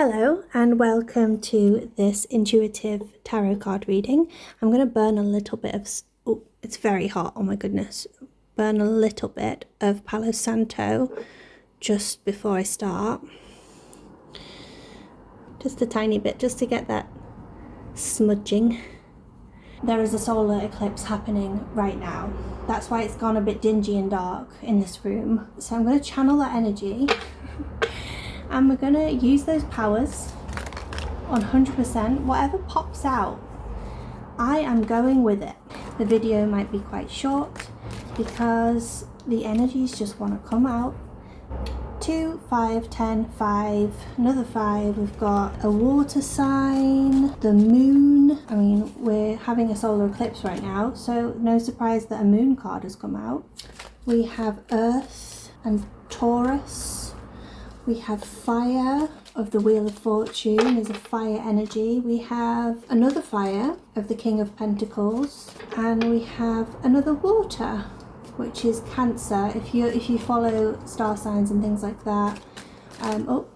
Hello and welcome to this intuitive tarot card reading. I'm going to burn a little bit of, oh, it's very hot, oh my goodness, burn a little bit of Palo Santo just before I start. Just a tiny bit, just to get that smudging. There is a solar eclipse happening right now. That's why it's gone a bit dingy and dark in this room. So I'm going to channel that energy. And we're going to use those powers on 100%. Whatever pops out, I am going with it. The video might be quite short because the energies just want to come out. 2, 5, 10, 5, another 5. We've got a water sign, the moon. I mean, we're having a solar eclipse right now, so no surprise that a moon card has come out. We have Earth and Taurus. We have fire of the Wheel of Fortune, there's a fire energy. We have another fire of the King of Pentacles, and we have another water, which is Cancer. If you follow star signs and things like that. Oh,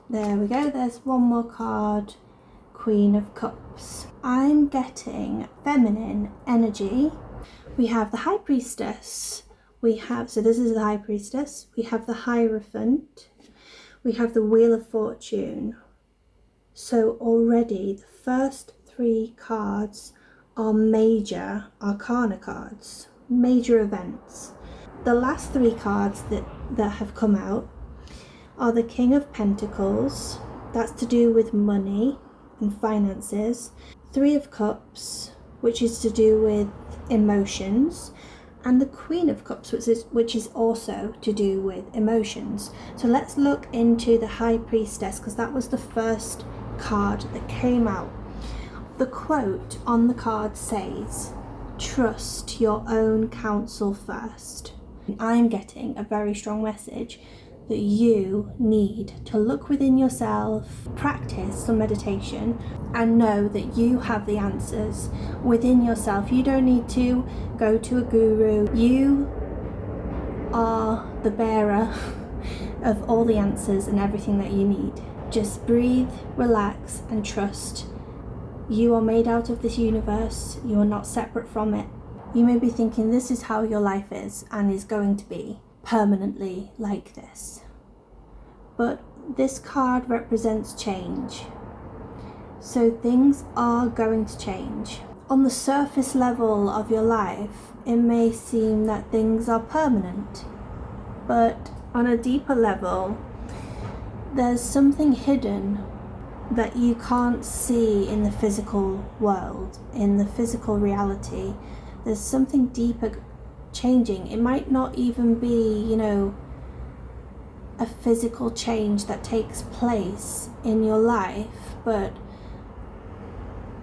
there we go. There's one more card, Queen of Cups. I'm getting feminine energy. We have the High Priestess. So this is the High Priestess. We have the Hierophant. We have the Wheel of Fortune. So already the first 3 cards are major arcana cards, major events. The last 3 cards that have come out are the King of Pentacles. That's to do with money and finances. 3 of Cups, which is to do with emotions. And the Queen of Cups, which is also to do with emotions. So let's look into the High Priestess, because that was the first card that came out. The quote on the card says, "Trust your own counsel first." I'm getting a very strong message that you need to look within yourself, practice some meditation, and know that you have the answers within yourself. You don't need to go to a guru. You are the bearer of all the answers and everything that you need. Just breathe, relax, and trust. You are made out of this universe. You are not separate from it. You may be thinking this is how your life is and is going to be permanently like this. But this card represents change. So things are going to change. On the surface level of your life, it may seem that things are permanent. But on a deeper level, there's something hidden that you can't see in the physical world, in the physical reality. There's something deeper changing. It might not even be, a physical change that takes place in your life, but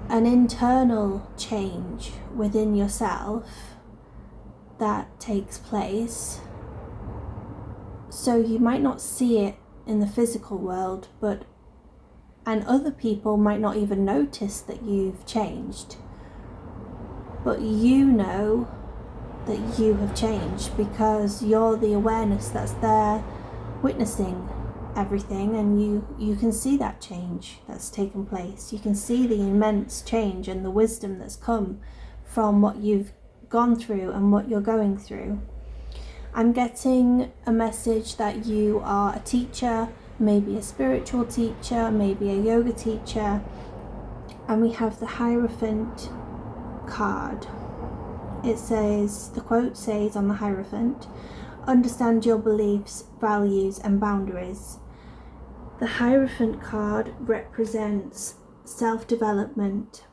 an internal change within yourself that takes place. So you might not see it in the physical world, and other people might not even notice that you've changed. But you know that you have changed because you're the awareness that's there witnessing everything, and you can see that change that's taken place. You can see the immense change and the wisdom that's come from what you've gone through and what you're going through. I'm getting a message that you are a teacher, maybe a spiritual teacher, maybe a yoga teacher. And we have the Hierophant card. The quote says on the Hierophant, "Understand your beliefs, values, and boundaries." The Hierophant card represents self-development,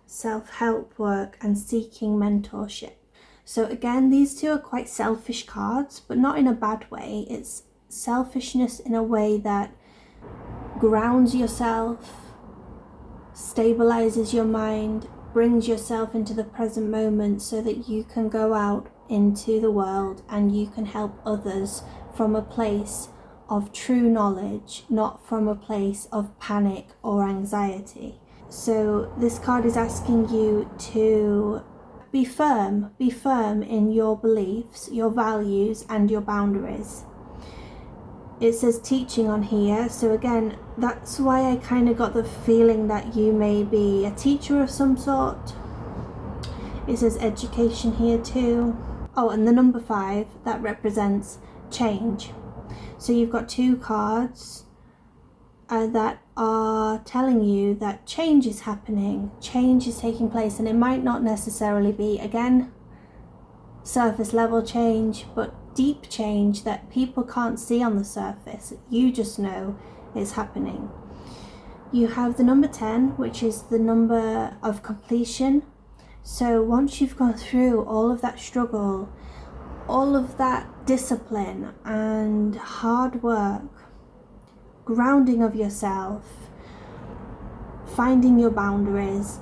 self-help work, and seeking mentorship. So again, these 2 are quite selfish cards, but not in a bad way. It's selfishness in a way that grounds yourself, stabilizes your mind, brings yourself into the present moment so that you can go out into the world and you can help others from a place of true knowledge, not from a place of panic or anxiety. So this card is asking you to be firm in your beliefs, your values, and your boundaries. It says teaching on here, so again, that's why I kind of got the feeling that you may be a teacher of some sort. It says education here too. Oh, and the number 5, that represents change. So you've got 2 cards that are telling you that change is happening, change is taking place, and it might not necessarily be, again, surface level change, but deep change that people can't see on the surface. You just know it's happening. You have the number 10, which is the number of completion. So once you've gone through all of that struggle, all of that discipline and hard work, grounding of yourself, finding your boundaries,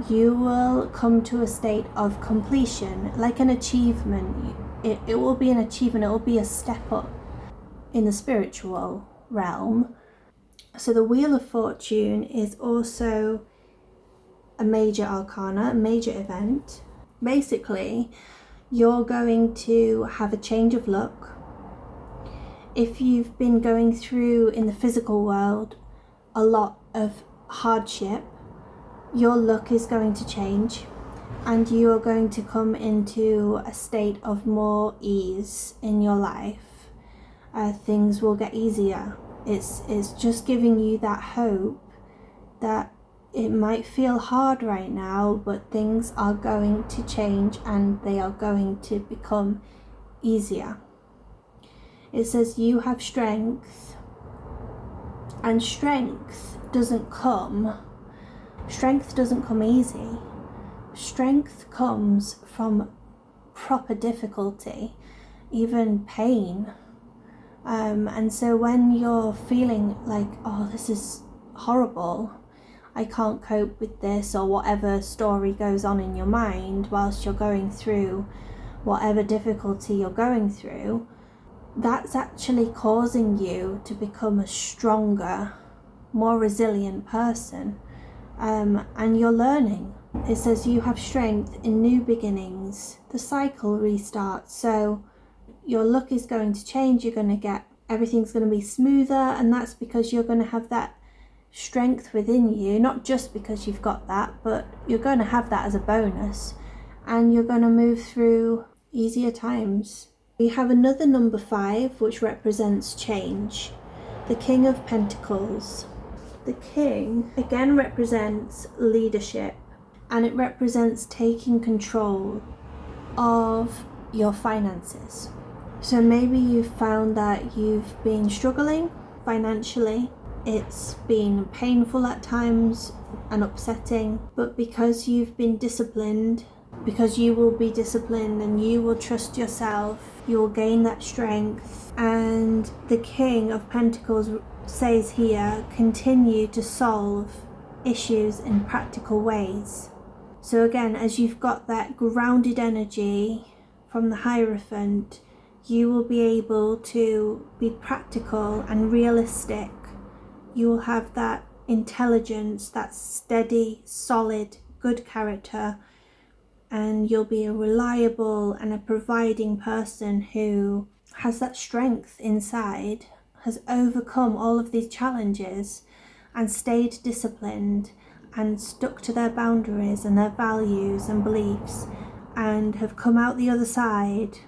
you will come to a state of completion, like an achievement. It will be an achievement, it will be a step up in the spiritual realm. So the Wheel of Fortune is also a major arcana, a major event. Basically, you're going to have a change of luck. If you've been going through in the physical world a lot of hardship, your luck is going to change, and you are going to come into a state of more ease in your life. Things will get easier. It's just giving you that hope that it might feel hard right now, but things are going to change and they are going to become easier. It says you have strength, and strength doesn't come easy. Strength comes from proper difficulty, even pain. And so when you're feeling like, oh, this is horrible, I can't cope with this, or whatever story goes on in your mind whilst you're going through whatever difficulty you're going through, that's actually causing you to become a stronger, more resilient person. And you're learning. It says you have strength in new beginnings. The cycle restarts. So your luck is going to change. You're going to get, everything's going to be smoother. And that's because you're going to have that strength within you. Not just because you've got that, but you're going to have that as a bonus. And you're going to move through easier times. We have another number 5, which represents change. The King of Pentacles. The King again represents leadership, and it represents taking control of your finances. So maybe you've found that you've been struggling financially. It's been painful at times and upsetting, but because you've been disciplined, because you will be disciplined and you will trust yourself, you will gain that strength. And the King of Pentacles says here, continue to solve issues in practical ways. So again, as you've got that grounded energy from the Hierophant, you will be able to be practical and realistic. You will have that intelligence, that steady, solid, good character, and you'll be a reliable and a providing person who has that strength inside, has overcome all of these challenges and stayed disciplined and stuck to their boundaries and their values and beliefs, and have come out the other side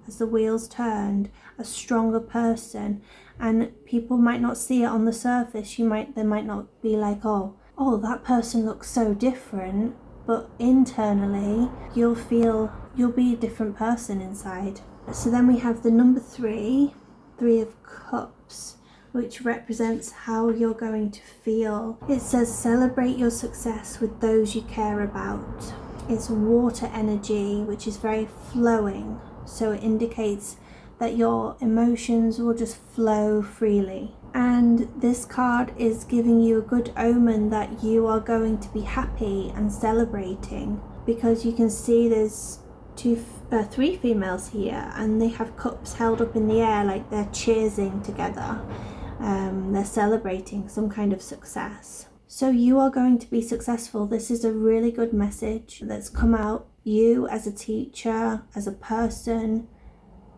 as the wheels turned a stronger person. And people might not see it on the surface. They might not be like, oh, that person looks so different, but internally you'll be a different person inside. So then we have the number 3 of Cups, which represents how you're going to feel. It says celebrate your success with those you care about. It's water energy, which is very flowing, so it indicates that your emotions will just flow freely. And this card is giving you a good omen that you are going to be happy and celebrating, because you can see there's 3 females here, and they have cups held up in the air like they're cheersing together. They're celebrating some kind of success. So you are going to be successful. This is a really good message that's come out. You as a teacher, as a person,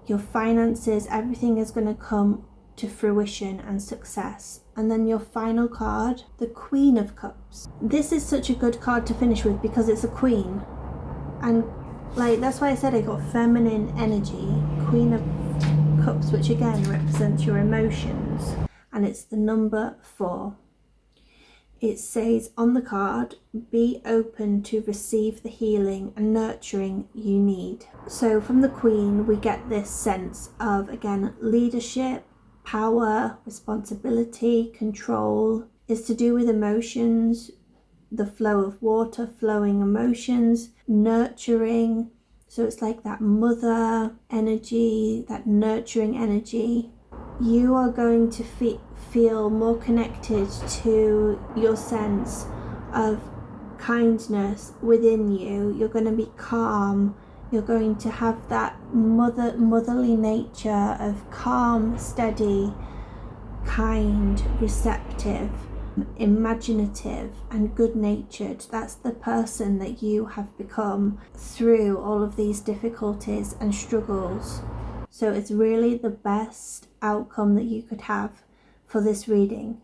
your finances, everything is going to come to fruition and success. And then your final card, the Queen of Cups. This is such a good card to finish with because it's a queen. And like, that's why I said I got feminine energy. Queen of Cups, which again represents your emotions. And it's the number 4. It says on the card, be open to receive the healing and nurturing you need. So from the Queen, we get this sense of, again, leadership, power, responsibility, control. Is to do with emotions, the flow of water, flowing emotions, nurturing. So it's like that mother energy, that nurturing energy. You are going to feel more connected to your sense of kindness within you. You're going to be calm. You're going to have that motherly nature of calm, steady, kind, receptive, imaginative and good-natured. That's the person that you have become through all of these difficulties and struggles. So it's really the best outcome that you could have for this reading.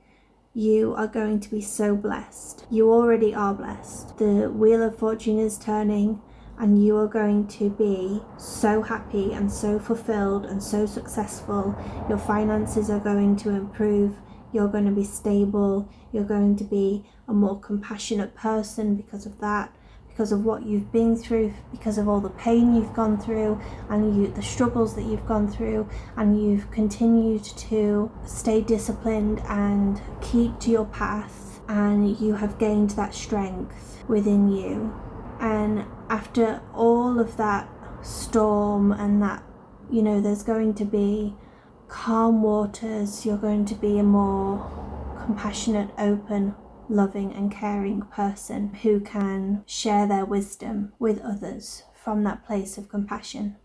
You are going to be so blessed. You already are blessed. The Wheel of Fortune is turning and you are going to be so happy and so fulfilled and so successful. Your finances are going to improve. You're going to be stable. You're going to be a more compassionate person because of that, because of what you've been through, because of all the pain you've gone through and the struggles that you've gone through, and you've continued to stay disciplined and keep to your path, and you have gained that strength within you. And after all of that storm and that, there's going to be calm waters. You're going to be a more compassionate, open, loving and caring person who can share their wisdom with others from that place of compassion.